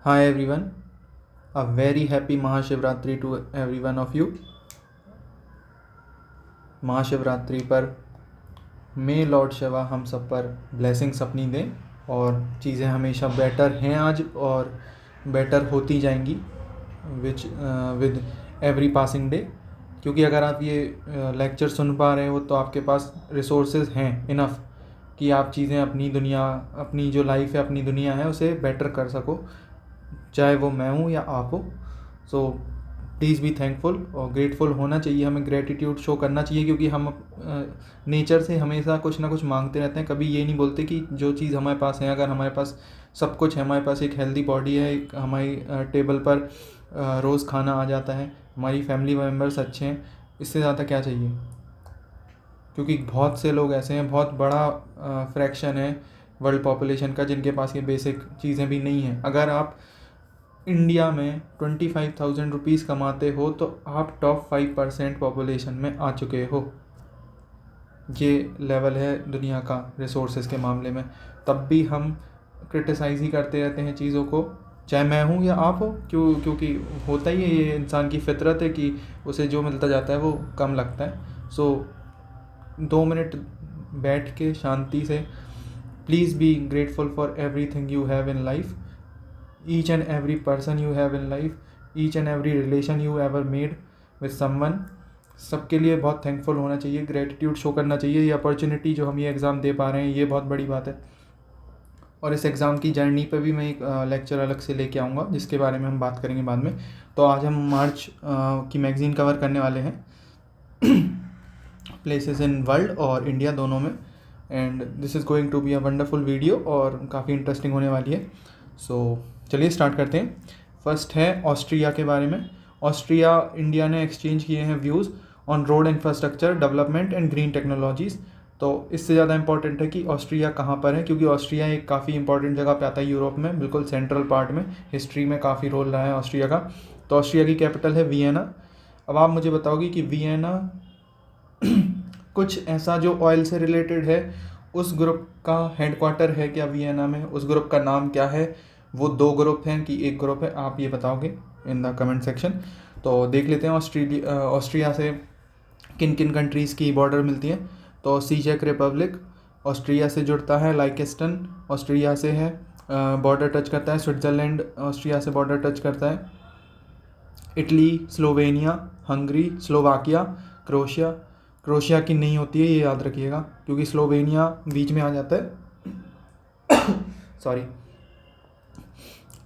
Hi everyone, a very happy Mahashivratri to every one of you. Mahashivratri पर my lord Shiva हम सब पर ब्लेसिंग्स अपनी दें और चीज़ें हमेशा बेटर हैं आज और बेटर होती जाएंगी विद एवरी पासिंग डे। क्योंकि अगर आप ये लेक्चर सुन पा रहे हो तो आपके पास रिसोर्सेज हैं इनफ कि आप चीज़ें अपनी जो लाइफ है, अपनी दुनिया है, उसे बेटर कर सको, चाहे वो मैं हूँ या आप हो। सो प्लीज़ बी थैंकफुल और ग्रेटफुल होना चाहिए, हमें ग्रेटिट्यूड शो करना चाहिए क्योंकि हम नेचर से हमेशा कुछ ना कुछ मांगते रहते हैं। कभी ये नहीं बोलते कि जो चीज़ हमारे पास है, अगर हमारे पास सब कुछ है, हमारे पास एक हेल्दी बॉडी है, एक हमारी टेबल पर रोज़ खाना आ जाता है, हमारी फैमिली मेम्बर्स अच्छे हैं, इससे ज़्यादा क्या चाहिए। क्योंकि बहुत से लोग ऐसे हैं, बहुत बड़ा फ्रैक्शन है वर्ल्ड पॉपुलेशन का जिनके पास ये बेसिक चीज़ें भी नहीं हैं। अगर आप इंडिया में 25,000 रुपीज़ कमाते हो तो आप टॉप 5% पॉपुलेशन में आ चुके हो। ये लेवल है दुनिया का रिसोर्सेज के मामले में। तब भी हम क्रिटिसाइज़ ही करते रहते हैं चीज़ों को, चाहे मैं हूँ या आप हो। क्योंकि होता ही है, ये इंसान की फितरत है कि उसे जो मिलता जाता है वो कम लगता है। सो 2 मिनट बैठ के शांति से please be grateful for everything you have in life, each and every person you have in life, each and every relation you ever made with someone, सबके लिए बहुत थैंकफुल होना चाहिए, ग्रेटिट्यूड शो करना चाहिए। ये अपॉर्चुनिटी जो हम ये एग्ज़ाम दे पा रहे हैं, ये बहुत बड़ी बात है। और इस एग्ज़ाम की जर्नी पे भी मैं एक लेक्चर अलग से लेके आऊँगा जिसके बारे में हम बात करेंगे बाद में। तो आज हम मार्च की मैगज़ीन कवर करने वाले हैं प्लेसेस इन वर्ल्ड और इंडिया दोनों में। And this is going to be a wonderful video और काफ़ी इंटरेस्टिंग होने वाली है। सो चलिए स्टार्ट करते हैं। फर्स्ट है ऑस्ट्रिया के बारे में। ऑस्ट्रिया इंडिया ने एक्सचेंज किए हैं views on road infrastructure development and green technologies. तो इससे ज़्यादा इंपॉर्टेंट है कि ऑस्ट्रिया कहाँ पर है, क्योंकि ऑस्ट्रिया एक काफ़ी इंपॉर्टेंट जगह पे आता है यूरोप में, बिल्कुल सेंट्रल पार्ट में। हिस्ट्री में काफ़ी रोल रहा है ऑस्ट्रिया का। तो ऑस्ट्रिया की कैपिटल है वियना। अब आप मुझे बताओगे कि वियना कुछ ऐसा जो ऑयल से रिलेटेड है, उस ग्रुप का हेडक्वार्टर है क्या वियना में, उस ग्रुप का नाम क्या है, वो 2 ग्रुप हैं कि एक ग्रुप है, आप ये बताओगे इन द कमेंट सेक्शन। तो देख लेते हैं ऑस्ट्रिया से किन किन कंट्रीज़ की बॉर्डर मिलती है। तो सी चेक रिपब्लिक ऑस्ट्रिया से जुड़ता है, लाइकेस्टन ऑस्ट्रिया से है, बॉर्डर टच करता है। स्विट्ज़रलैंड ऑस्ट्रिया से बॉर्डर टच करता है। Italy, Slovenia, Hungary, Slovakia, crochet. Crochet की नहीं होती है, ये याद रखिएगा, क्योंकि स्लोवेनिया बीच में आ जाता है सॉरी।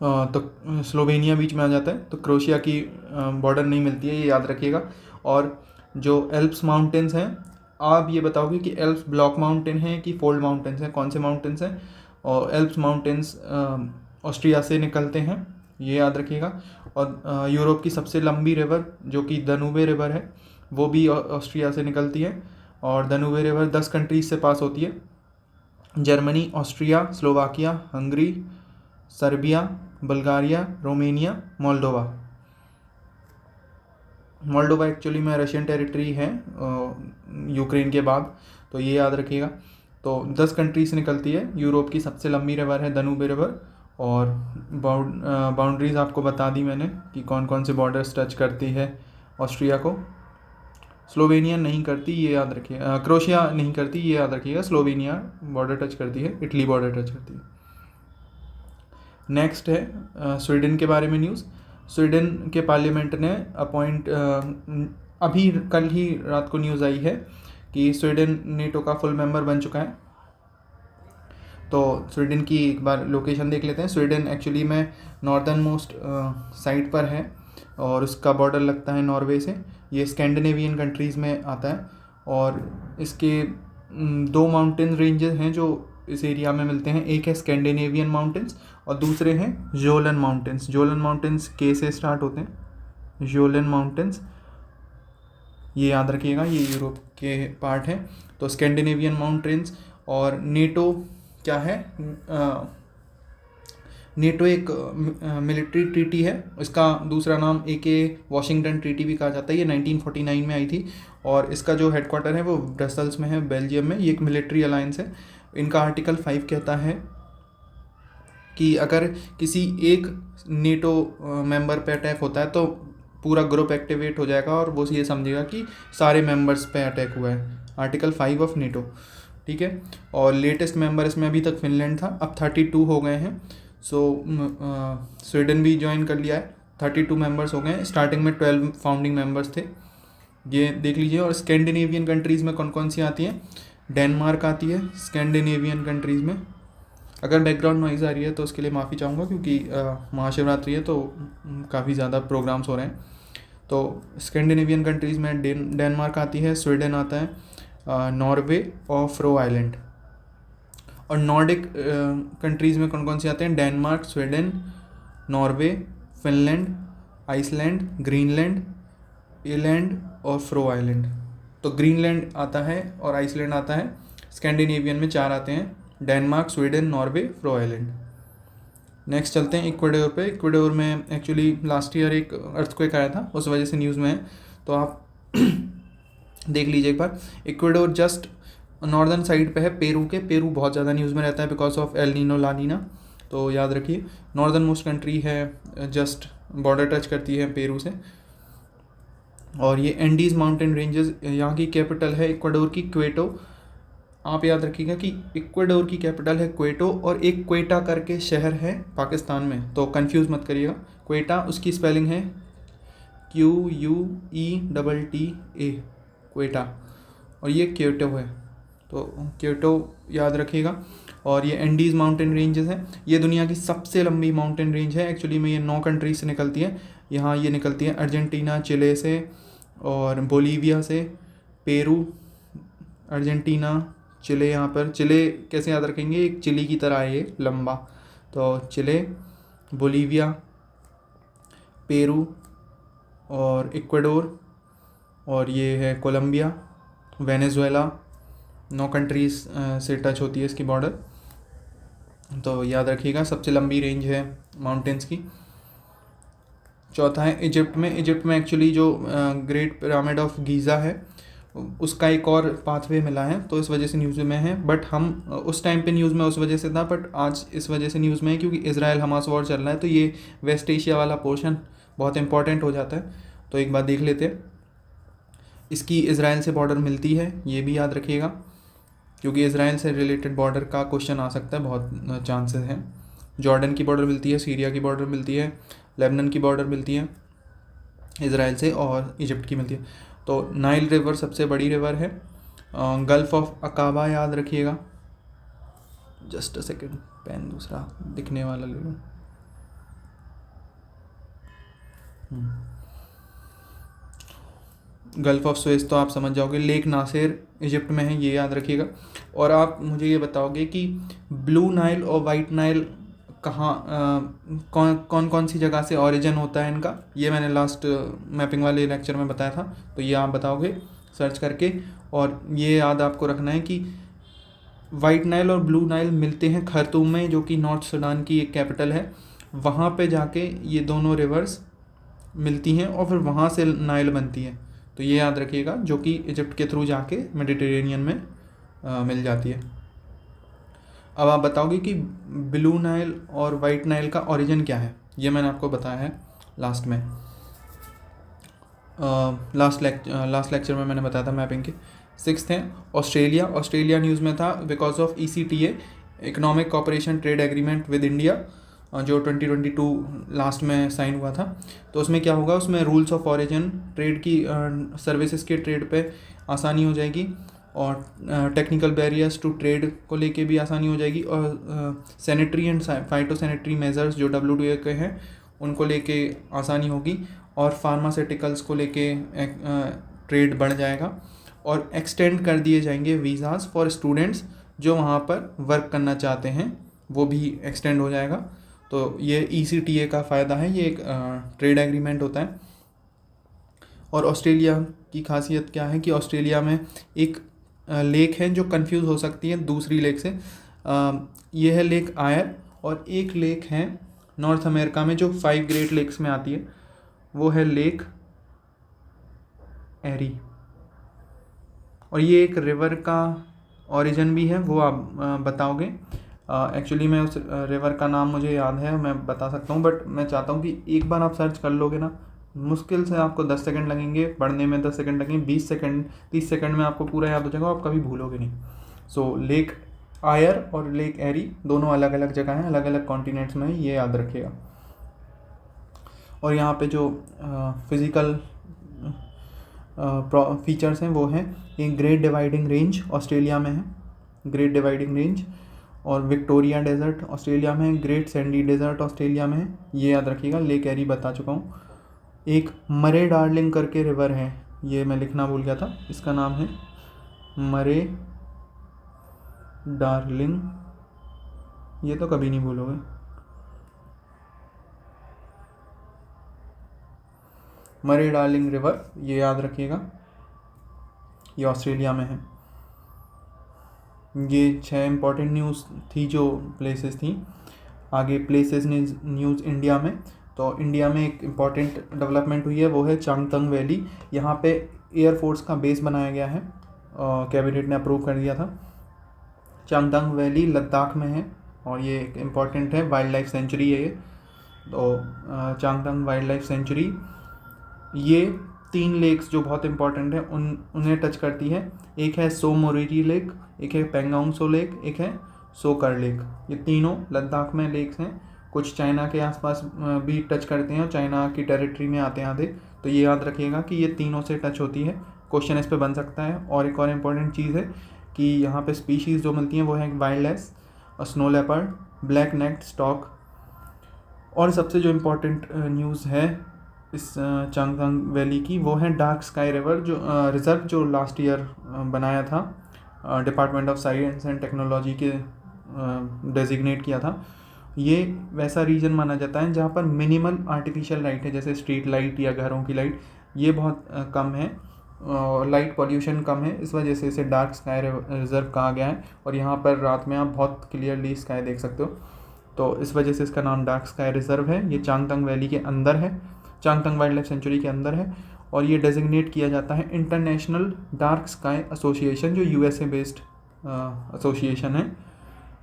तो स्लोवेनिया बीच में आ जाता है, तो क्रोशिया की बॉर्डर नहीं मिलती है, ये याद रखिएगा। और जो एल्प्स माउंटेन्स हैं, आप ये बताओगे कि एल्प्स ब्लॉक माउंटेन हैं कि फोल्ड माउंटेन्स हैं, कौन से माउंटेन्स हैं। और एल्प्स माउंटेन्स ऑस्ट्रिया से निकलते हैं, ये याद रखिएगा। और यूरोप की सबसे लंबी रिवर जो कि दनूबे रिवर है, वो भी ऑस्ट्रिया से निकलती है। और दनूबे रिवर 10 कंट्रीज से पास होती है, Germany, Austria, Slovakia, Hungary, Serbia, Bulgaria, Romania, Moldova. Moldova actually में रशियन टेरिटरी है यूक्रेन के बाद, तो ये याद रखिएगा। तो 10 कंट्री से निकलती है, यूरोप की सबसे लंबी रिवर है दनूबे रिवर। और बाउंड्रीज़ आपको बता दी मैंने कि कौन कौन से बॉर्डर्स टच करती है ऑस्ट्रिया को। स्लोवेनिया नहीं करती, ये याद रखिए। क्रोशिया नहीं करती, ये याद रखिएगा। स्लोवेनिया बॉर्डर टच करती है, इटली बॉर्डर टच करती है। नेक्स्ट है स्वीडन के बारे में न्यूज़। स्वीडन के पार्लियामेंट ने अभी कल ही रात को न्यूज़ आई है कि स्वीडन नेटो का फुल मेंबर बन चुका है। तो स्वीडन की एक बार लोकेशन देख लेते हैं। स्वीडन एक्चुअली में नॉर्दर्न मोस्ट साइड पर है और उसका बॉर्डर लगता है नॉर्वे से। ये स्कैंडिनेवियन कंट्रीज़ में आता है और इसके 2 माउंटेन रेंजेस हैं जो इस एरिया में मिलते हैं। एक है स्कैंडिनेवियन माउंटेन्स और दूसरे हैं जोलन माउंटेन्स। जोलन माउंटेन्स के से स्टार्ट होते हैं, जोलन माउंटेन्स, ये याद रखिएगा, ये यूरोप के पार्ट हैं। तो स्कैंडिनेवियन माउंटेन्स। और नेटो क्या है, नेटो एक मिलिट्री ट्रीटी है, इसका दूसरा नाम एके वाशिंगटन ट्रीटी भी कहा जाता है। ये 1949 में आई थी और इसका जो हेडक्वार्टर है वो ब्रसल्स में है, बेल्जियम में। ये एक मिलिट्री अलायंस है। इनका आर्टिकल 5 कहता है कि अगर किसी एक नेटो मेंबर पे अटैक होता है तो पूरा ग्रुप एक्टिवेट हो जाएगा और वो ये समझेगा कि सारे मेंबर्स पे अटैक हुआ है। आर्टिकल 5 ऑफ नेटो, ठीक है। और लेटेस्ट मेंबर इसमें अभी तक फिनलैंड था, अब 32 हो गए हैं। सो स्वीडन भी ज्वाइन कर लिया है, 32 मेंबर्स हो गए हैं। स्टार्टिंग में 12 फाउंडिंग मेंबर्स थे, ये देख लीजिए। और स्कैंडिनेवियन कंट्रीज़ में कौन कौन सी आती हैं? डेनमार्क आती है स्कैंडिनेवियन कंट्रीज़ में। अगर बैकग्राउंड नॉइज़ आ रही है तो उसके लिए माफ़ी चाहूँगा, क्योंकि महाशिवरात्रि है तो काफ़ी ज़्यादा प्रोग्राम्स हो रहे हैं। तो स्कैंडिनेवियन कंट्रीज़ में डेनमार्क आती है, स्वीडन आता है, नॉर्वे और फ्रो आइलैंड। और नॉर्डिक कंट्रीज़ में कौन कौन सी आते हैं? Denmark, Sweden, Norway, Finland, Iceland, Greenland, ईलैंड और फ्रो आइलैंड। तो ग्रीनलैंड आता है और आइसलैंड आता है। स्कैंडिनेवियन में 4 आते हैं, डेनमार्क, स्वीडन, नॉर्वे, फ्रो आइलैंड। नेक्स्ट चलते हैं इक्वाडोर पे। इक्वाडोर में एक्चुअली लास्ट ईयर एक अर्थक्वेक आया था, उस वजह से न्यूज़ में है, तो आप देख लीजिए एक बार। इक्वाडोर जस्ट नॉर्दर्न साइड पे है पेरू के। पेरू बहुत ज़्यादा न्यूज़ में रहता है बिकॉज ऑफ एल नीनो ला नीना, तो याद रखिए। नॉर्दर्न मोस्ट कंट्री है, जस्ट बॉर्डर टच करती है पेरू से। और ये एंडीज़ माउंटेन रेंजेस, यहाँ की कैपिटल है इक्वाडोर की क्वेटो। आप याद रखिएगा कि इक्वाडोर की कैपिटल है क्वेटो और एक क्वेटा करके शहर है पाकिस्तान में, तो कंफ्यूज मत करिएगा। क्वेटा, उसकी स्पेलिंग है QUETTA, क्वेटा। और ये क्योटो है, तो क्योटो याद रखिएगा। और ये एंडीज़ माउंटेन रेंजेस हैं, ये दुनिया की सबसे लंबी माउंटेन रेंज है। एक्चुअली में ये 9 कंट्रीज से निकलती है। यहाँ ये निकलती है अर्जेंटीना, चिले से और बोलीविया से। पेरू, अर्जेंटीना, चिले। यहाँ पर चिले कैसे याद रखेंगे? एक चिली की तरह है ये, लंबा। तो चिले, बोलीविया, पेरू और इक्वाडोर, और ये है कोलंबिया, वेनेजुएला। 9 कंट्रीज़ से टच होती है इसकी बॉर्डर, तो याद रखिएगा सबसे लंबी रेंज है माउंटेन्स की। चौथा है इजिप्ट में। इजिप्ट में एक्चुअली जो ग्रेट पिरामिड ऑफ गीज़ा है उसका एक और पाथवे मिला है, तो इस वजह से न्यूज़ में है। बट हम उस टाइम पे न्यूज़ में उस वजह से था, बट आज इस वजह से न्यूज़ में है क्योंकि इजराइल हमास वॉर चल रहा है, तो ये वेस्ट एशिया वाला पोर्शन बहुत इंपॉर्टेंट हो जाता है। तो एक बात देख लेते हैं, इसकी इजराइल से बॉर्डर मिलती है, ये भी याद रखिएगा, क्योंकि इजराइल से रिलेटेड बॉर्डर का क्वेश्चन आ सकता है, बहुत चांसेस हैं। जॉर्डन की बॉर्डर मिलती है, सीरिया की बॉर्डर मिलती है, लेबनान की बॉर्डर मिलती है इजराइल से, और इजिप्ट की मिलती है। तो नाइल रिवर सबसे बड़ी रिवर है। गल्फ ऑफ अकाबा याद रखिएगा। जस्ट अ सेकेंड, पेन दूसरा दिखने वाला ले लूँ। गल्फ ऑफ सुएज तो आप समझ जाओगे। लेक नासिर इजिप्ट में है, ये याद रखिएगा। और आप मुझे ये बताओगे कि ब्लू नाइल और वाइट नाइल कहाँ, कौन कौन सी जगह से ओरिजिन होता है इनका, ये मैंने लास्ट मैपिंग वाले लेक्चर में बताया था, तो ये आप बताओगे सर्च करके। और ये याद आपको रखना है कि वाइट नाइल और ब्लू नाइल मिलते हैं खरतूम में, जो कि नॉर्थ सूडान की एक कैपिटल है। वहाँ पे जाके ये दोनों रिवर्स मिलती हैं और फिर वहाँ से नाइल बनती है, तो ये याद रखिएगा, जो कि इजिप्ट के थ्रू जाके मेडिटेरेनियन में मिल जाती है। अब आप बताओगे कि ब्लू नाइल और वाइट नाइल का ओरिजिन क्या है, ये मैंने आपको बताया है लास्ट में। लास्ट लेक्चर में मैंने बताया था मैपिंग के। 6th है ऑस्ट्रेलिया। ऑस्ट्रेलिया न्यूज़ में था because of ECTA, economic cooperation trade agreement with India, जो 2022 लास्ट में साइन हुआ था। तो उसमें क्या होगा, उसमें रूल्स ऑफ ऑरिजिन, ट्रेड की सर्विसेज के ट्रेड पे आसानी हो जाएगी, और टेक्निकल बैरियर्स टू ट्रेड को लेके भी आसानी हो जाएगी, और sanitary and phyto sanitary measures जो WTO के हैं उनको लेके आसानी होगी, और फार्मास्यूटिकल्स को लेके ट्रेड बढ़ जाएगा, और एक्सटेंड कर दिए जाएंगे वीज़ाज़ फॉर स्टूडेंट्स जो वहाँ पर वर्क करना चाहते हैं, वो भी एक्सटेंड हो जाएगा। तो ये ECTA का फ़ायदा है, ये एक ट्रेड एग्रीमेंट होता है। और ऑस्ट्रेलिया की खासियत क्या है कि ऑस्ट्रेलिया में एक लेक है जो कंफ्यूज हो सकती है दूसरी लेक से। ये है लेक आयर, और एक लेक है नॉर्थ अमेरिका में जो 5 ग्रेट लेक्स में आती है, वो है लेक एरी। और ये एक रिवर का ओरिजिन भी है, वो आप बताओगे। एक्चुअली मैं उस रिवर का नाम मुझे याद है, मैं बता सकता हूँ, बट मैं चाहता हूँ कि एक बार आप सर्च कर लोगे ना, मुश्किल से आपको 10 सेकंड लगेंगे, पढ़ने में 10 सेकंड लगेंगे, 20 सेकंड 30 सेकंड में आपको पूरा याद हो जाएगा, आप कभी भूलोगे नहीं। सो लेक आयर और लेक एरी दोनों अलग अलग जगह हैं, अलग अलग कॉन्टिनेंट्स में है, ये याद रखिएगा। और यहाँ पे जो फिज़िकल फीचर्स हैं वो हैं, ये ग्रेट डिवाइडिंग रेंज ऑस्ट्रेलिया में है, ग्रेट डिवाइडिंग रेंज, और विक्टोरिया डेजर्ट ऑस्ट्रेलिया में है, ग्रेट सैंडी डेजर्ट ऑस्ट्रेलिया में है, ये याद रखिएगा। लेक एरी बता चुका हूँ। एक मरे डार्लिंग करके रिवर है, ये मैं लिखना भूल गया था, इसका नाम है मरे डार्लिंग, ये तो कभी नहीं भूलोगे, मरे डार्लिंग रिवर, ये याद रखिएगा, ये ऑस्ट्रेलिया में है। ये 6 इंपॉर्टेंट न्यूज़ थी जो प्लेसेस थी। आगे प्लेसेस न्यूज़ इंडिया में, तो इंडिया में एक इम्पॉर्टेंट डेवलपमेंट हुई है, वो है चांगथंग वैली। यहाँ पे एयरफोर्स का बेस बनाया गया है, कैबिनेट ने अप्रूव कर दिया था। चांगथंग वैली लद्दाख में है और ये एक इम्पॉर्टेंट है, वाइल्ड लाइफ सेंचुरी है ये। तो चांगथंग वाइल्ड लाइफ सेंचुरी ये 3 लेक्स जो बहुत इंपॉर्टेंट है उन्हें टच करती है। एक है सो मोरिरी लेक, एक है पेंगोंग सो लेक, एक है सोकर लेक। ये तीनों लद्दाख में लेक्स हैं, कुछ चाइना के आसपास भी टच करते हैं और चाइना की टेरिटरी में आते हैं आधे। तो ये याद रखिएगा कि ये तीनों से टच होती है, क्वेश्चन इस पे बन सकता है। और एक और इम्पॉर्टेंट चीज़ है कि यहाँ पे स्पीशीज़ जो मिलती हैं वो है wild ass, snow leopard, black necked stork. और सबसे जो इम्पोर्टेंट न्यूज़ है इस चांगथंग वैली की, वो है डार्क स्काई रिवर जो रिज़र्व जो लास्ट ईयर बनाया था, department of science and technology के डेजिग्नेट किया था। ये वैसा रीजन माना जाता है जहाँ पर मिनिमल आर्टिफिशियल लाइट है, जैसे स्ट्रीट लाइट या घरों की लाइट, ये बहुत कम है, लाइट पॉल्यूशन कम है, इस वजह से इसे डार्क स्काई रिजर्व कहा गया है। और यहाँ पर रात में आप बहुत क्लियरली स्काई देख सकते हो, तो इस वजह से इसका नाम डार्क स्काई रिजर्व है। ये चांगथंग वैली के अंदर है, चांगथंग वाइल्ड लाइफ सेंचुरी के अंदर है। और ये डेजिग्नेट किया जाता है इंटरनेशनल डार्क स्काई एसोसिएशन, जो यूएसए बेस्ड एसोसिएशन है,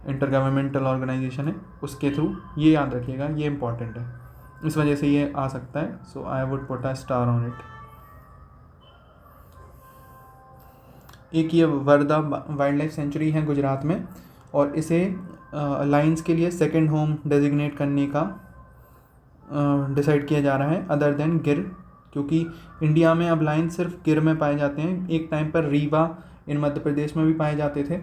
इंटर गवर्नमेंटल ऑर्गेनाइजेशन है, उसके थ्रू। ये याद रखिएगा, ये इंपॉर्टेंट है, इस वजह से ये आ सकता है। So I would put a star on it. एक ये वर्धा वाइल्ड लाइफ सेंचुरी है गुजरात में, और इसे लाइन्स के लिए सेकंड होम डेजिग्नेट करने का डिसाइड किया जा रहा है, अदर देन गिर, क्योंकि इंडिया में अब लाइन सिर्फ गिर में पाए जाते हैं। एक टाइम पर रीवा इन मध्य प्रदेश में भी पाए जाते थे,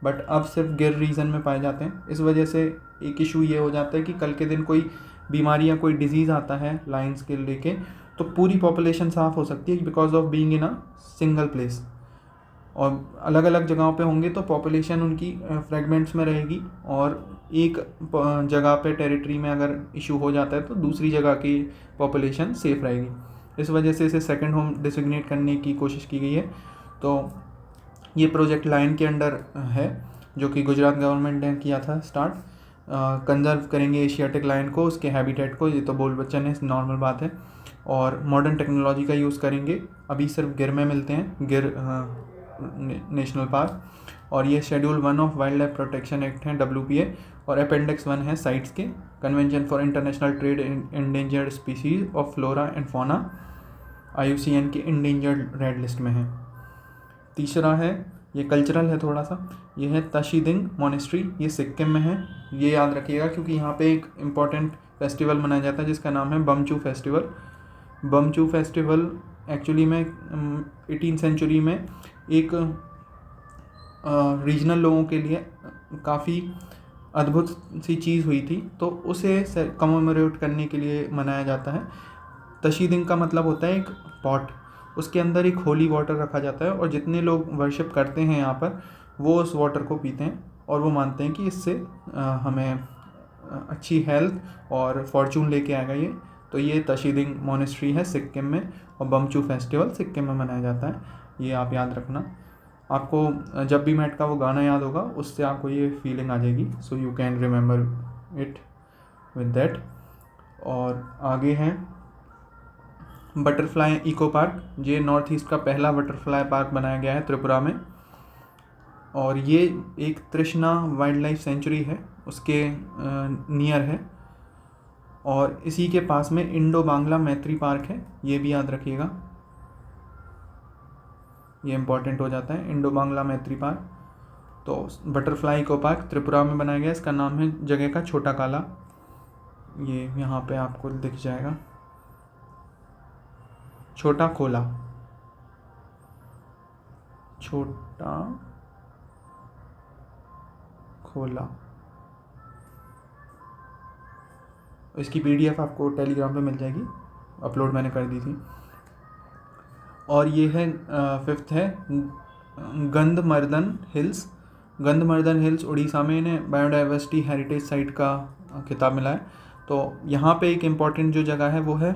बट अब सिर्फ गिर रीजन में पाए जाते हैं। इस वजह से एक इशू ये हो जाता है कि कल के दिन कोई बीमारी या कोई डिजीज़ आता है लाइन्स के लेके, तो पूरी पॉपुलेशन साफ़ हो सकती है because of being in a single place. और अलग अलग जगहों पे होंगे तो पॉपुलेशन उनकी फ्रेगमेंट्स में रहेगी, और एक जगह पे टेरिटरी में अगर इशू हो जाता है तो दूसरी जगह की पॉपुलेशन सेफ रहेगी। इस वजह से इसे सेकंड होम डिजिग्नेट करने की कोशिश की गई है। तो ये प्रोजेक्ट लाइन के अंडर है, जो कि गुजरात गवर्नमेंट ने किया था स्टार्ट। कंजर्व करेंगे एशियाटिक लाइन को, उसके हैबिटेट को, ये तो बोल बच्चन है, नॉर्मल बात है। और मॉडर्न टेक्नोलॉजी का यूज़ करेंगे। अभी सिर्फ गिर में मिलते हैं, गिर नेशनल पार्क। और ये schedule 1 of wild life protection act है, WPA, और अपेंडिक्स 1 है साइट्स के, convention for international trade in endangered species of flora and fauna, IUCN के इंडेंजर्ड रेड लिस्ट में है। तीसरा है, ये कल्चरल है थोड़ा सा, ये है तशीदिंग मोनेस्ट्री, ये सिक्किम में है। ये याद रखिएगा क्योंकि यहाँ पे एक इम्पॉर्टेंट फेस्टिवल मनाया जाता है जिसका नाम है बमचू फेस्टिवल। बमचू फेस्टिवल एक्चुअली में 18वीं सेंचुरी में एक रीजनल लोगों के लिए काफ़ी अद्भुत सी चीज़ हुई थी, तो उसे कमेमोरेट करने के लिए मनाया जाता है। तशीदिंग का मतलब होता है एक पॉट, उसके अंदर एक होली वाटर रखा जाता है, और जितने लोग वर्शिप करते हैं यहाँ पर वो उस वाटर को पीते हैं, और वो मानते हैं कि इससे हमें अच्छी हेल्थ और फॉर्चून लेके आएगा ये। तो ये तशीदिंग मोनेस्ट्री है सिक्किम में, और बमचू फेस्टिवल सिक्किम में मनाया जाता है, ये आप याद रखना। आपको जब भी मैट का वो गाना याद होगा उससे आपको ये फीलिंग आ जाएगी, so you can remember it with that. और आगे हैं बटरफ्लाई इको पार्क, ये नॉर्थ ईस्ट का पहला बटरफ्लाई पार्क बनाया गया है त्रिपुरा में। और ये एक तृष्णा वाइल्ड लाइफ सेंचुरी है, उसके नियर है। और इसी के पास में इंडो बांग्ला मैत्री पार्क है, ये भी याद रखिएगा, ये इम्पॉर्टेंट हो जाता है, इंडो बांग्ला मैत्री पार्क। तो बटरफ्लाई इको पार्क त्रिपुरा में बनाया गया, इसका नाम है जगह का छोटा काला, ये यहाँ पे आपको दिख जाएगा, छोटा खोला, छोटा खोला। इसकी पीडीएफ आपको टेलीग्राम पे मिल जाएगी, अपलोड मैंने कर दी थी। और ये है 5th है गंधमर्दन हिल्स। गंधमर्दन हिल्स उड़ीसा में इन्हें बायोडाइवर्सिटी हेरिटेज साइट का खिताब मिला है। तो यहाँ पे एक इम्पॉर्टेंट जो जगह है वो है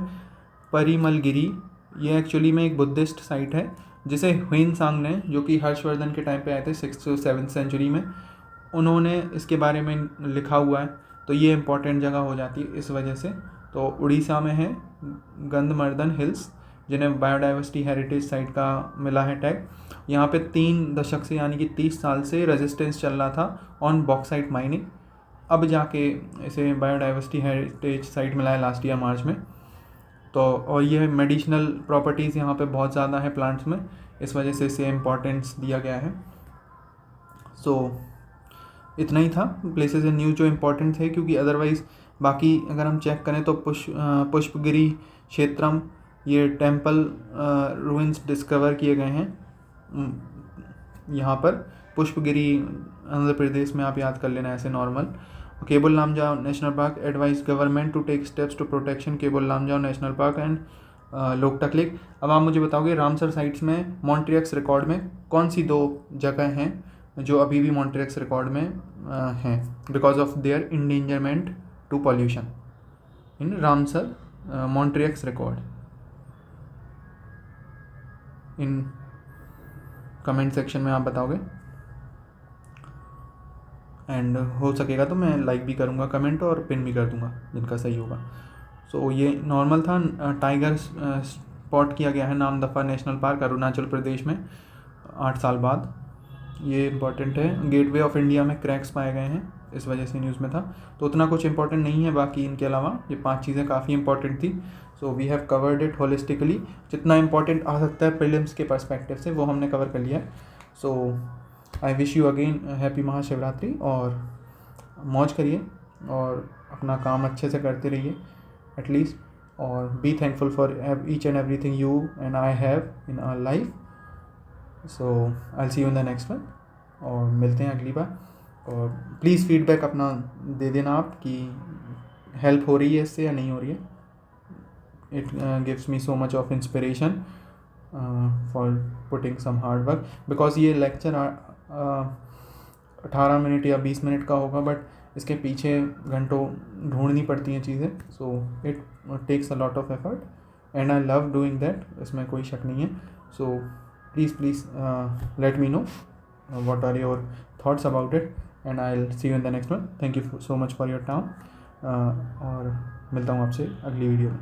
परिमलगिरी। ये एक्चुअली में एक बुद्धिस्ट साइट है जिसे ह्वेनसांग ने, जो कि हर्षवर्धन के टाइम पे आए थे 6th to 7th सेंचुरी में, उन्होंने इसके बारे में लिखा हुआ है। तो ये इम्पॉर्टेंट जगह हो जाती है इस वजह से। तो उड़ीसा में है गंधमर्दन हिल्स, जिन्हें बायोडाइवर्सिटी हेरिटेज साइट का मिला है टैग। यहाँ पे 3 दशक से यानी कि 30 साल से रेजिस्टेंस चल रहा था ऑन बॉक्साइट माइनिंग, अब जाके इसे बायोडाइवर्सिटी हेरिटेज साइट मिला है लास्ट ईयर मार्च में। तो और ये मेडिसिनल प्रॉपर्टीज़ यहाँ पे बहुत ज़्यादा है प्लांट्स में, इस वजह से इसे इम्पोर्टेंस दिया गया है। सो इतना ही था प्लेसेस इन न्यूज़ जो इम्पोर्टेंट थे, क्योंकि अदरवाइज़ बाकी अगर हम चेक करें तो पुष्पगिरी क्षेत्रम, ये टेम्पल रूइंस डिस्कवर किए गए हैं यहाँ पर पुष्पगिरी आंध्र प्रदेश में, आप याद कर लेना ऐसे normal. Keibul Lamjao national park advise government to take steps to protection Keibul Lamjao national park and Loktak lake. अब आप मुझे बताओगे रामसर साइट्स में मॉन्ट्रियक्स रिकॉर्ड में कौन सी 2 जगह हैं जो अभी भी मॉन्ट्रियक्स रिकॉर्ड में हैं because of their endangerment to pollution in Ramsar Montreux record. इन कमेंट सेक्शन में आप बताओगे, एंड हो सकेगा तो मैं लाइक भी करूँगा कमेंट और पिन भी कर दूँगा जिनका सही होगा। सो ये नॉर्मल था। टाइगर स्पॉट किया गया है नामदफा नेशनल पार्क अरुणाचल प्रदेश में 8 साल बाद, ये इम्पॉर्टेंट है। गेटवे ऑफ इंडिया में क्रैक्स पाए गए हैं, इस वजह से न्यूज़ में था। तो उतना कुछ इंपॉर्टेंट नहीं है, बाकी इनके अलावा ये 5 चीज़ें काफ़ी इंपॉर्टेंट थी। So we have covered it holistically, जितना इंपॉर्टेंट आ सकता है प्रीलिम्स के पर्सपेक्टिव से वो हमने कवर कर लिया है। So I wish you again happy Mahashivratri, और मौज करिए और अपना काम अच्छे से करते रहिए एटलीस्ट, और be thankful for each and everything you and I have in our life. So I see you in the next one, और मिलते हैं अगली बार। और प्लीज़ फीडबैक अपना दे देना आप कि हेल्प हो रही है इससे या नहीं हो रही है। It gives me so much of inspiration for putting some hard work, because ये लेक्चर 18 मिनट या 20 मिनट का होगा, बट इसके पीछे घंटों ढूंढनी पड़ती हैं चीज़ें। So it takes a lot of effort and I love doing that, इसमें कोई शक नहीं है। So please let me know what are your thoughts about it, and I'll see you in the next one. Thank you so much for your time, और मिलता हूँ आपसे अगली वीडियो में।